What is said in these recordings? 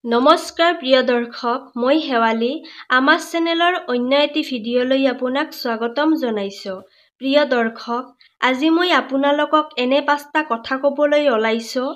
নমস্কাৰ প্ৰিয় দৰ্শক, মই শেৱালী। আমাৰ চেনেলৰ অন্য এটি ভিডিঅ'লৈ আপোনাক স্বাগতম জনাইছোঁ। প্ৰিয় দৰ্শক, আজি মই আপোনালোকক এনে 5টা কথা ক'বলৈ ওলাইছোঁ,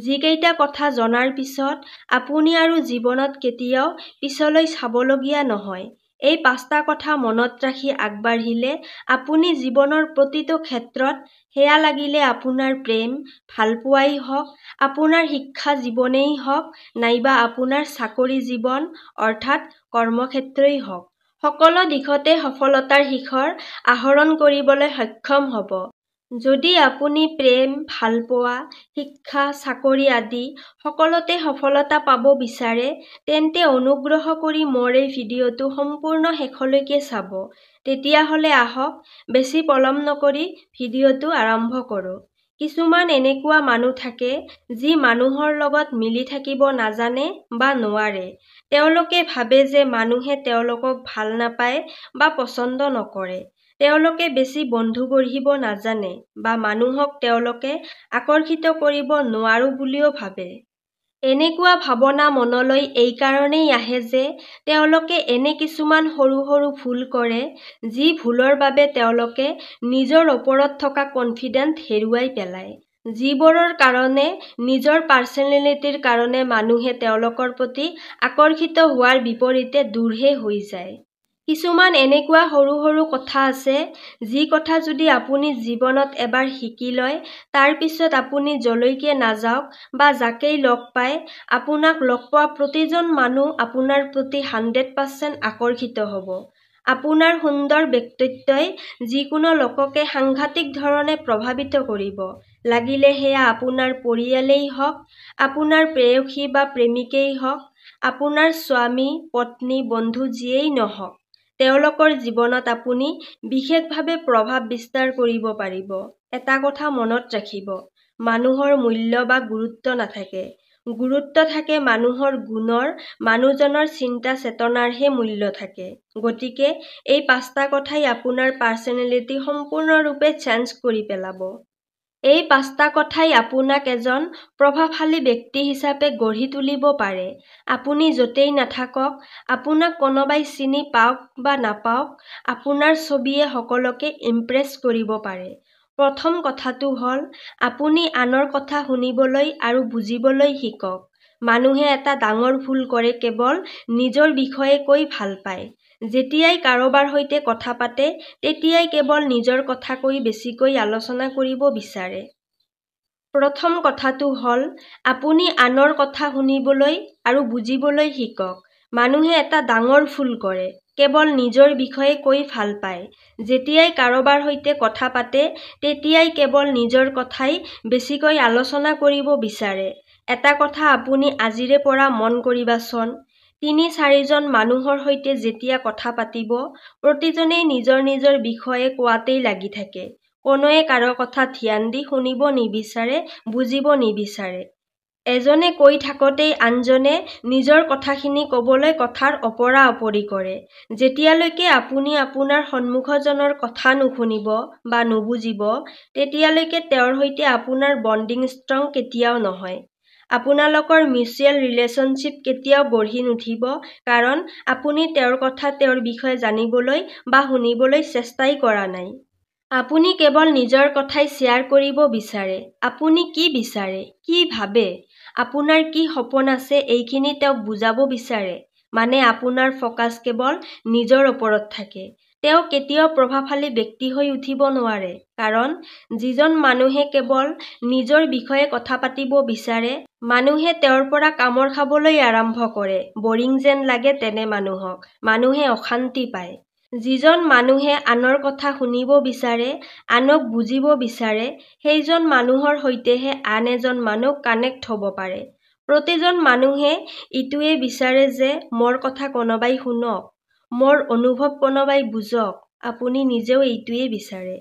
যিকেইটা কথা জনাৰ পিছত আপুনি আৰু জীৱনত কেতিয়াও পিছলৈ চাবলগীয়া নহয়। এই 5টা কথা মনত ৰাখি আগবাঢ়িলে আপুনি জীৱনৰ প্ৰতিটো ক্ষেত্ৰত, সেয়া লাগিলে আপোনাৰ প্ৰেম, ভালপোৱাই হওক, আপোনাৰ শিক্ষা জীৱনেই হওক, নাইবা আপোনাৰ চাকৰি জীৱন অৰ্থাৎ কৰ্মক্ষেত্ৰই হওক, সকলো দিশতে সফলতাৰ শিখৰ আহৰণ কৰিবলৈ সক্ষম হ'ব। যদি আপুনি প্ৰেম, ভালপোৱা, শিক্ষা, চাকৰি আদি সকলোতে সফলতা পাব বিচাৰে, তেন্তে অনুগ্ৰহ কৰি মোৰ এই ভিডিঅ'টো সম্পূৰ্ণ শেষলৈকে চাব। তেতিয়াহ'লে আহক, বেছি পলম নকৰি ভিডিঅ'টো আৰম্ভ কৰোঁ। কিছুমান এনেকুৱা মানুহ থাকে, যি মানুহৰ লগত মিলি থাকিব নাজানে বা নোৱাৰে। তেওঁলোকে ভাবে যে মানুহে তেওঁলোকক ভাল নাপায় বা পছন্দ নকৰে। তেওঁলোকে বেছি বন্ধু গঢ়িব নাজানে বা মানুহক তেওঁলোকে আকৰ্ষিত কৰিব নোৱাৰো বুলিও ভাবে। এনেকুৱা ভাৱনা মনলৈ এই কাৰণেই আহে যে তেওঁলোকে এনে কিছুমান সৰু সৰু ভুল কৰে, যি ভুলৰ বাবে তেওঁলোকে নিজৰ ওপৰত থকা কনফিডেন্স হেৰুৱাই পেলায়। যিবোৰৰ কাৰণে নিজৰ পাৰ্চনেলিটিৰ কাৰণে মানুহে তেওঁলোকৰ প্ৰতি আকৰ্ষিত হোৱাৰ বিপৰীতে দূৰহে হৈ যায়। কিছুমান এনেকুৱা সৰু সৰু কথা আছে, যি কথা যদি আপুনি জীৱনত এবাৰ শিকি লয়, তাৰ পিছত আপুনি যলৈকে নাযাওক বা যাকেই লগ পায়, আপোনাক লগ পোৱা প্ৰতিজন মানুহ আপোনাৰ প্ৰতি 100% আকৰ্ষিত হ'ব। আপোনাৰ সুন্দৰ ব্যক্তিত্বই যিকোনো লোককে সাংঘাতিক ধৰণে প্ৰভাৱিত কৰিব। লাগিলে সেয়া আপোনাৰ পৰিয়ালেই হওক, আপোনাৰ প্ৰেয়সী বা প্ৰেমিকেই হওক, আপোনাৰ স্বামী, পত্নী, বন্ধু যিয়েই নহওক, তেওঁলোকৰ জীৱনত আপুনি বিশেষভাৱে প্ৰভাৱ বিস্তাৰ কৰিব পাৰিব। এটা কথা মনত ৰাখিব, মানুহৰ মূল্য বা গুৰুত্ব নাথাকে। গুৰুত্ব থাকে মানুহৰ গুণৰ, মানুহজনৰ চিন্তা চেতনাৰহে মূল্য থাকে। গতিকে এই 5টা কথাই আপোনাৰ পাৰ্চনেলিটি সম্পূৰ্ণৰূপে চেঞ্জ কৰি পেলাব। এই 5টা কথাই আপোনাক এজন প্ৰভাৱশালী ব্যক্তি হিচাপে গঢ়ি তুলিব পাৰে। আপুনি য'তেই নাথাকক, আপোনাক কোনোবাই চিনি পাওক বা নাপাওক, আপোনাৰ ছবিয়ে সকলোকে ইমপ্ৰেছ কৰিব পাৰে। প্ৰথম কথাটো হ'ল, আপুনি আনৰ কথা শুনিবলৈ আৰু বুজিবলৈ শিকক। মানুহে এটা ডাঙৰ ভুল কৰে, কেৱল নিজৰ বিষয়ে কৈ ভাল পায়। যেতিয়াই কাৰোবাৰ সৈতে কথা পাতে, তেতিয়াই কেৱল নিজৰ কথা কৈ বেছিকৈ আলোচনা কৰিব বিচাৰে। প্ৰথম কথাটো হ'ল, আপুনি আনৰ কথা শুনিবলৈ আৰু বুজিবলৈ শিকক। মানুহে এটা ডাঙৰ ভুল কৰে, কেৱল নিজৰ বিষয়ে কৈ ভাল পায়। যেতিয়াই কাৰোবাৰ সৈতে কথা পাতে, তেতিয়াই কেৱল নিজৰ কথাই বেছিকৈ আলোচনা কৰিব বিচাৰে। এটা কথা আপুনি আজিৰে পৰা মন কৰিবাচোন, 3-4জন মানুহৰ সৈতে যেতিয়া কথা পাতিব, প্ৰতিজনেই নিজৰ নিজৰ বিষয়ে কোৱাতেই লাগি থাকে। কোনোৱে কাৰো কথা ধ্যান দি শুনিব নিবিচাৰে, বুজিব নিবিচাৰে। এজনে কৈ থাকোঁতেই আনজনে নিজৰ কথাখিনি ক'বলৈ কথাৰ ওপৰা ওপৰি কৰে। যেতিয়ালৈকে আপুনি আপোনাৰ সন্মুখজনৰ কথা নুশুনিব বা নুবুজিব, তেতিয়ালৈকে তেওঁৰ সৈতে আপোনাৰ বণ্ডিং ষ্ট্ৰং কেতিয়াও নহয়। আপোনালোকৰ মিউচুৱেল ৰিলেশ্যনশ্বিপ কেতিয়াও গঢ়ি নুঠিব, কাৰণ আপুনি তেওঁৰ কথা, তেওঁৰ বিষয়ে জানিবলৈ বা শুনিবলৈ চেষ্টাই কৰা নাই। আপুনি কেৱল নিজৰ কথাই শ্বেয়াৰ কৰিব বিচাৰে। আপুনি কি বিচাৰে, কি ভাবে, আপোনাৰ কি সপোন আছে, এইখিনি তেওঁক বুজাব বিচাৰে। মানে আপোনাৰ ফ'কাছ কেৱল নিজৰ ওপৰত থাকে। তেওঁ কেতিয়াও প্ৰভাৱশালী ব্যক্তি হৈ উঠিব নোৱাৰে, কাৰণ যিজন মানুহে কেৱল নিজৰ বিষয়ে কথা পাতিব বিচাৰে, মানুহে তেওঁৰ পৰা কামোৰ খাবলৈ আৰম্ভ কৰে। বৰিং যেন লাগে তেনে মানুহক, মানুহে অশান্তি পায়। যিজন মানুহে আনৰ কথা শুনিব বিচাৰে, আনক বুজিব বিচাৰে, সেইজন মানুহৰ সৈতেহে আন এজন মানুহ কানেক্ট হ'ব পাৰে। প্ৰতিজন মানুহে ইটোৱে বিচাৰে যে মোৰ কথা কোনোবাই শুনক, মোৰ অনুভৱ কোনোবাই বুজক। আপুনি নিজেও এইটোৱে বিচাৰে।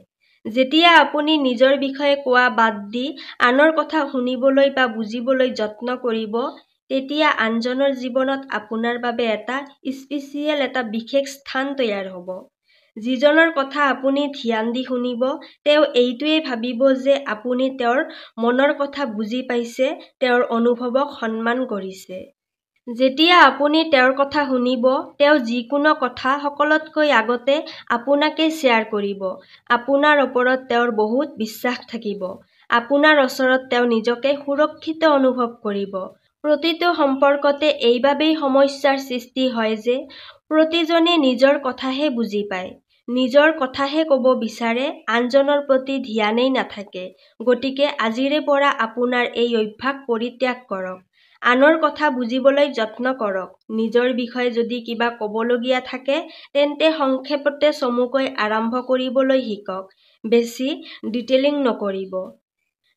যেতিয়া আপুনি নিজৰ বিষয়ে কোৱা বাদ দি আনৰ কথা শুনিবলৈ বা বুজিবলৈ যত্ন কৰিব, তেতিয়া আনজনৰ জীৱনত আপোনাৰ বাবে এটা স্পেচিয়েল, এটা বিশেষ স্থান তৈয়াৰ হ'ব। যিজনৰ কথা আপুনি ধ্যান দি শুনিব, তেওঁ এইটোৱে ভাবিব যে আপুনি তেওঁৰ মনৰ কথা বুজি পাইছে, তেওঁৰ অনুভৱক সন্মান কৰিছে। যেতিয়া আপুনি তেওঁৰ কথা শুনিব, তেওঁ যিকোনো কথা সকলোতকৈ আগতে আপোনাকে শ্বেয়াৰ কৰিব। আপোনাৰ ওপৰত তেওঁৰ বহুত বিশ্বাস থাকিব। আপোনাৰ ওচৰত তেওঁ নিজকে সুৰক্ষিত অনুভৱ কৰিব। প্ৰতিটো সম্পৰ্কতে এইবাবেই সমস্যাৰ সৃষ্টি হয় যে প্ৰতিজনে নিজৰ কথাহে বুজি পায়, নিজৰ কথাহে ক'ব বিচাৰে, আনজনৰ প্ৰতি ধ্যানেই নাথাকে। গতিকে আজিৰে পৰা আপোনাৰ এই অভ্যাস পৰিত্যাগ কৰক। আনৰ কথা বুজিবলৈ যত্ন কৰক। নিজৰ বিষয়ে যদি কিবা ক'বলগীয়া থাকে তেন্তে সংক্ষেপতে চমুকৈ আৰম্ভ কৰিবলৈ শিকক। বেছি ডিটেইলিং নকৰিব।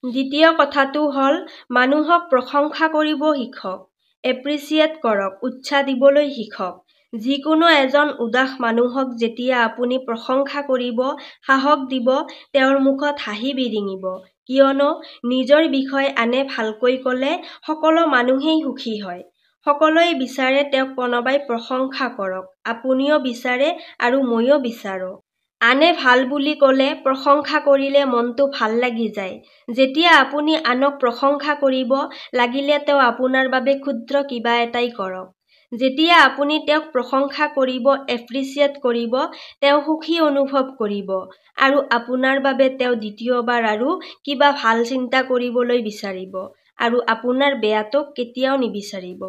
দ্বিতীয় কথাটো হ'ল মানুহক প্ৰশংসা কৰিব শিকক। এপ্ৰিচিয়েট কৰক, উৎসাহ দিবলৈ শিকক। যিকোনো এজন উদাস মানুহক যেতিয়া আপুনি প্ৰশংসা কৰিব, সাহস দিব, তেওঁৰ মুখত হাঁহি বিৰিঙিব। কিয়নো নিজৰ বিষয়ে আনে ভালকৈ ক'লে সকলো মানুহেই সুখী হয়। সকলোৱে বিচাৰে তেওঁক কোনোবাই প্ৰশংসা কৰক। আপুনিও বিচাৰে আৰু ময়ো বিচাৰোঁ। আনে ভাল বুলি ক'লে, প্ৰশংসা কৰিলে মনটো ভাল লাগি যায়। যেতিয়া আপুনি আনক প্ৰশংসা কৰিব, লাগিলে তেওঁ আপোনাৰ বাবে ক্ষুদ্ৰ কিবা এটাই কৰক। যেতিয়া আপুনি তেওঁক প্ৰশংসা কৰিব, এপ্ৰিচিয়েট কৰিব, তেওঁ সুখী অনুভৱ কৰিব আৰু আপোনাৰ বাবে তেওঁ দ্বিতীয়বাৰ আৰু কিবা ভাল চিন্তা কৰিবলৈ বিচাৰিব আৰু আপোনাৰ বেয়াটো কেতিয়াও নিবিচাৰিব।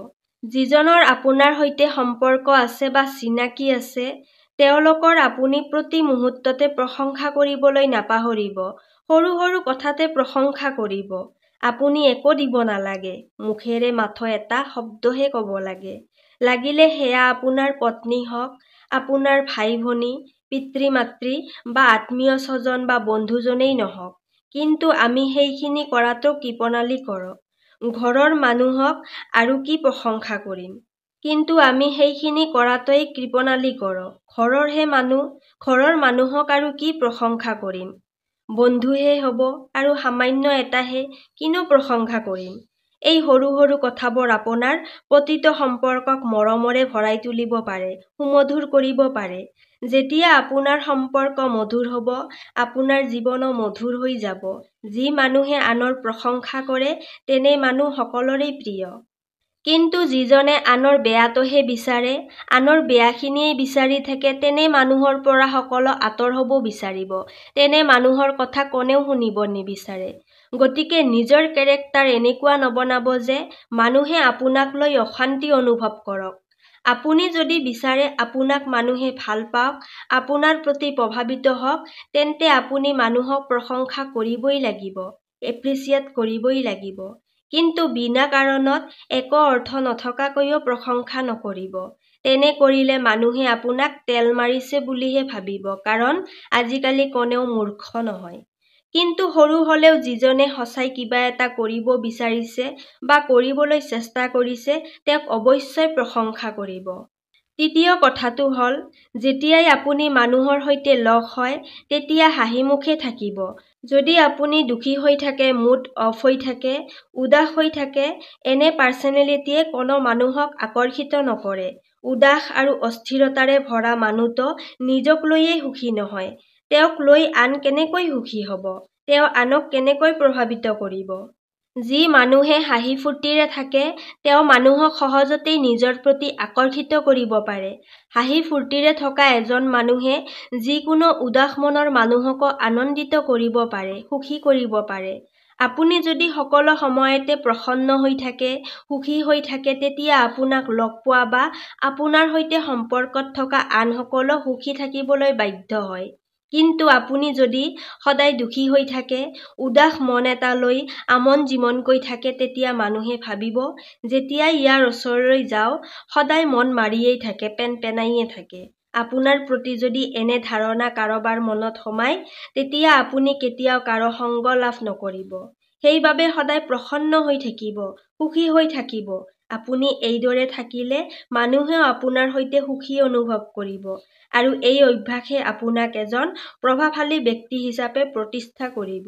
যিজনৰ আপোনাৰ সৈতে সম্পৰ্ক আছে বা চিনাকি আছে, তেওঁলোকৰ আপুনি প্ৰতি মুহূৰ্ততে প্ৰশংসা কৰিবলৈ নাপাহৰিব। সৰু সৰু কথাতে প্ৰশংসা কৰিব। আপুনি একো দিব নালাগে। মুখেৰে মাথো এটা শব্দহে ক'ব লাগে। লাগিলে সেয়া আপোনাৰ পত্নী হওক, আপোনাৰ ভাই-ভনী, পিতৃ-মাতৃ বা আত্মীয়-স্বজন বা বন্ধুজনেই নহওক। কিন্তু আমি সেইখিনি কৰাটো কৃপণালি কৰোঁ। ঘৰৰ মানুহক আৰু কি প্ৰশংসা কৰিম? কিন্তু আমি সেইখিনি কৰাটোৱেই কৃপণালি কৰোঁ। ঘৰৰ মানুহক আৰু কি প্ৰশংসা কৰিম? বন্ধুহে হ'ব আৰু সামান্য এটাহে, কিনো প্ৰশংসা কৰিম? এই সৰু সৰু কথাবোৰ আপোনাৰ প্ৰতিটো সম্পৰ্কক মৰমৰে ভৰাই তুলিব পাৰে, সুমধুৰ কৰিব পাৰে। যেতিয়া আপোনাৰ সম্পৰ্ক মধুৰ হ'ব, আপোনাৰ জীৱনো মধুৰ হৈ যাব। যি মানুহে আনৰ প্ৰশংসা কৰে, তেনে মানুহ সকলোৰে প্ৰিয়। কিন্তু যিজনে আনৰ বেয়াটোহে বিচাৰে, আনৰ বেয়াখিনিয়েই বিচাৰি থাকে, তেনে মানুহৰ পৰা সকলো আঁতৰ হ'ব বিচাৰিব। তেনে মানুহৰ কথা কোনেও শুনিব নিবিচাৰে। গতিকে নিজৰ কেৰেক্টাৰ এনেকুৱা নবনাব যে মানুহে আপোনাক লৈ অশান্তি অনুভৱ কৰক। আপুনি যদি বিচাৰে আপোনাক মানুহে ভাল পাওক, আপোনাৰ প্ৰতি প্ৰভাৱিত হওক, তেন্তে আপুনি মানুহক প্ৰশংসা কৰিবই লাগিব, এপ্ৰিচিয়েট কৰিবই লাগিব। কিন্তু বিনা কাৰণত একো অৰ্থ নথকাকৈও প্ৰশংসা নকৰিব। তেনে কৰিলে মানুহে আপোনাক তেল মাৰিছে বুলিহে ভাবিব, কাৰণ আজিকালি কোনেও মূৰ্খ নহয়। কিন্তু সৰু হ'লেও যিজনে সঁচাই কিবা এটা কৰিব বিচাৰিছে বা কৰিবলৈ চেষ্টা কৰিছে, তেওঁক অৱশ্যই প্ৰশংসা কৰিব। তৃতীয় কথাটো হ'ল, যেতিয়াই আপুনি মানুহৰ সৈতে লগ হয়, তেতিয়া হাঁহিমুখে থাকিব। যদি আপুনি দুখী হৈ থাকে, মুড অফ হৈ থাকে, উদাস হৈ থাকে, এনে পাৰ্চনেলিটিয়ে কোনো মানুহক আকৰ্ষিত নকৰে। উদাস আৰু অস্থিৰতাৰে ভৰা মানুহটো নিজক লৈয়ে সুখী নহয়। তেওঁক লৈ আন কেনেকৈ সুখী হ'ব? তেওঁ আনক কেনেকৈ প্ৰভাৱিত কৰিব? যি মানুহে হাঁহি ফূৰ্তিৰে থাকে, তেওঁ মানুহক সহজতেই নিজৰ প্ৰতি আকৰ্ষিত কৰিব পাৰে। হাঁহি ফূৰ্তিৰে থকা এজন মানুহে যিকোনো উদাস মনৰ মানুহকো আনন্দিত কৰিব পাৰে, সুখী কৰিব পাৰে। আপুনি যদি সকলো সময়তে প্ৰসন্ন হৈ থাকে, সুখী হৈ থাকে, তেতিয়া আপোনাক লগ পোৱা বা আপোনাৰ সৈতে সম্পৰ্কত থকা আন সকলো সুখী থাকিবলৈ বাধ্য হয়। কিন্তু আপুনি যদি সদায় দুখী হৈ থাকে, উদাস মন এটা লৈ আমন জিমনকৈ থাকে, তেতিয়া মানুহে ভাবিব, যেতিয়াই ইয়াৰ ওচৰলৈ যাওঁ, সদায় মন মাৰিয়েই থাকে, পেনপেনাইয়ে থাকে। আপোনাৰ প্ৰতি যদি এনে ধাৰণা কাৰোবাৰ মনত সোমায়, তেতিয়া আপুনি কেতিয়াও কাৰো সংগ লাভ নকৰিব। সেইবাবে সদায় প্ৰসন্ন হৈ থাকিব, সুখী হৈ থাকিব। আপুনি এইদৰে থাকিলে মানুহেও আপোনাৰ সৈতে সুখী অনুভৱ কৰিব আৰু এই অভ্যাসে আপোনাক এজন প্ৰভাৱশালী ব্যক্তি হিচাপে প্ৰতিষ্ঠা কৰিব।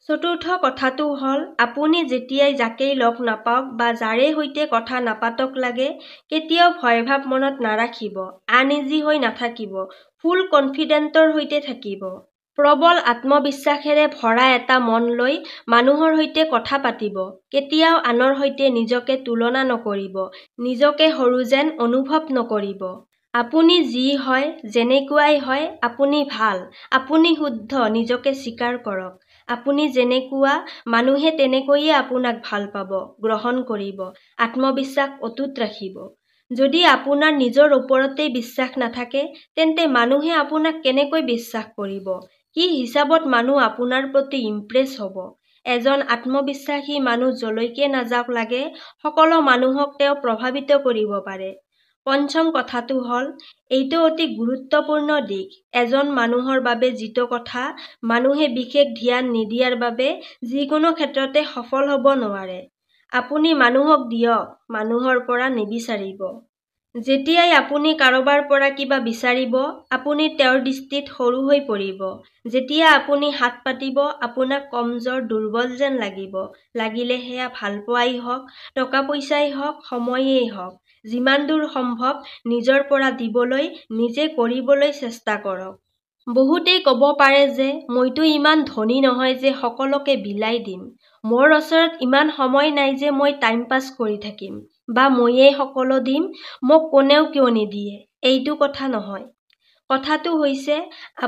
চতুৰ্থ কথাটো হ'ল, আপুনি যেতিয়াই যাকেই লগ নাপাওক বা যাৰে সৈতে কথা নাপাতক লাগে, কেতিয়াও ভয়ভাৱ মনত নাৰাখিব, আনইজি হৈ নাথাকিব, ফুল কনফিডেণ্টৰ সৈতে থাকিব। প্ৰবল আত্মবিশ্বাসেৰে ভৰা এটা মন লৈ মানুহৰ সৈতে কথা পাতিব। কেতিয়াও আনৰ সৈতে নিজকে তুলনা নকৰিব। নিজকে সৰু যেন অনুভৱ নকৰিব। আপুনি যি হয়, যেনেকুৱাই হয়, আপুনি ভাল, আপুনি শুদ্ধ, নিজকে স্বীকাৰ কৰক। আপুনি যেনেকুৱা, মানুহে তেনেকৈয়ে আপোনাক ভাল পাব, গ্ৰহণ কৰিব, আত্মবিশ্বাস অটুট ৰাখিব। যদি আপোনাৰ নিজৰ ওপৰতেই বিশ্বাস নাথাকে, তেন্তে মানুহে আপোনাক কেনেকৈ বিশ্বাস কৰিব? কি হিচাপত মানুহ আপোনাৰ প্ৰতি ইমপ্ৰেছ হ'ব? এজন আত্মবিশ্বাসী মানুহ যলৈকে নাযাওক লাগে, সকলো মানুহক তেওঁ প্ৰভাৱিত কৰিব পাৰে। পঞ্চম কথাটো হ'ল, এইটো অতি গুৰুত্বপূৰ্ণ দিশ। এজন মানুহৰ বাবে যিটো কথা মানুহে বিশেষ ধ্যান নিদিয়াৰ বাবে যিকোনো ক্ষেত্ৰতে সফল হ'ব নোৱাৰে। আপুনি মানুহক দিয়ক, মানুহৰ পৰা নিবিচাৰিব। যেতিয়াই আপুনি কাৰোবাৰ পৰা কিবা বিচাৰিব, আপুনি তেওঁৰ দৃষ্টিত সৰু হৈ পৰিব। যেতিয়া আপুনি হাত পাতিব, আপোনাক কমজোৰ, দুৰ্বল যেন লাগিব। লাগিলে সেয়া ভালপোৱাই হওক, টকা পইচাই হওক, সময়েই হওক। যিমান দূৰ সম্ভৱ নিজৰ পৰা দিবলৈ, নিজে কৰিবলৈ চেষ্টা কৰক। বহুতেই ক'ব পাৰে যে মইতো ইমান ধনী নহয় যে সকলোকে বিলাই দিম। মোৰ ওচৰত ইমান সময় নাই যে মই টাইম পাছ কৰি থাকিম। বা ময়েই সকলো দিম, মোক কোনেও কিয় নিদিয়ে। এইটো কথা নহয়। কথাটো হৈছে,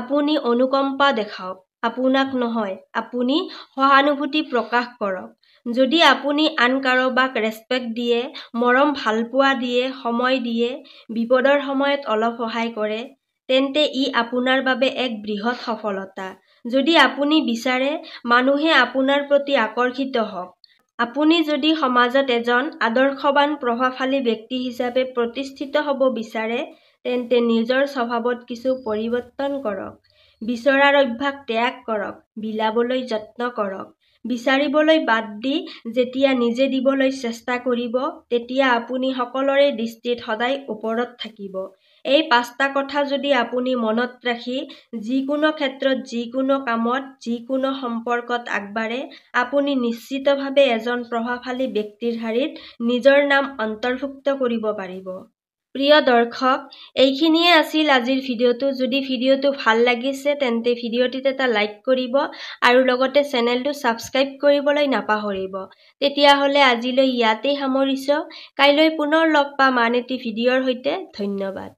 আপুনি অনুকম্পা দেখাওক। আপোনাক নহয়, আপুনি সহানুভূতি প্ৰকাশ কৰক। যদি আপুনি আন কাৰোবাক ৰেচপেক্ট দিয়ে, মৰম ভালপোৱা দিয়ে, সময় দিয়ে, বিপদৰ সময়ত অলপ সহায় কৰে, তেন্তে ই আপোনাৰ বাবে এক বৃহৎ সফলতা। যদি আপুনি বিচাৰে মানুহে আপোনাৰ প্ৰতি আকৰ্ষিত হওক, আপুনি যদি সমাজত এজন আদৰ্শৱান প্ৰভাৱশালী ব্যক্তি হিচাপে প্ৰতিষ্ঠিত হ'ব বিচাৰে, তেন্তে নিজৰ স্বভাৱত কিছু পৰিৱৰ্তন কৰক। বিচৰাৰ অভ্যাস ত্যাগ কৰক। বিলাবলৈ যত্ন কৰক। বিচাৰিবলৈ বাদ দি যেতিয়া নিজে দিবলৈ চেষ্টা কৰিব, তেতিয়া আপুনি সকলোৰে দৃষ্টিত সদায় ওপৰত থাকিব। এই 5টা কথা যদি আপুনি মনত ৰাখি যিকোনো ক্ষেত্ৰত, যিকোনো কামত, যিকোনো সম্পৰ্কত আগবাঢ়ে, আপুনি নিশ্চিতভাৱে এজন প্ৰভাৱশালী ব্যক্তিৰ শাৰীত নিজৰ নাম অন্তৰ্ভুক্ত কৰিব পাৰিব। প্ৰিয় দৰ্শক, এইখিনিয়ে আছিল আজিৰ ভিডিঅ'টো। যদি ভিডিঅ'টো ভাল লাগিছে তেন্তে ভিডিঅ'টিত এটা লাইক কৰিব আৰু লগতে চেনেলটো ছাবস্ক্ৰাইব কৰিবলৈ নাপাহৰিব। তেতিয়াহ'লে আজিলৈ ইয়াতেই সামৰিছোঁ। কাইলৈ পুনৰ লগ পাম আন এটি ভিডিঅ'ৰ সৈতে। ধন্যবাদ।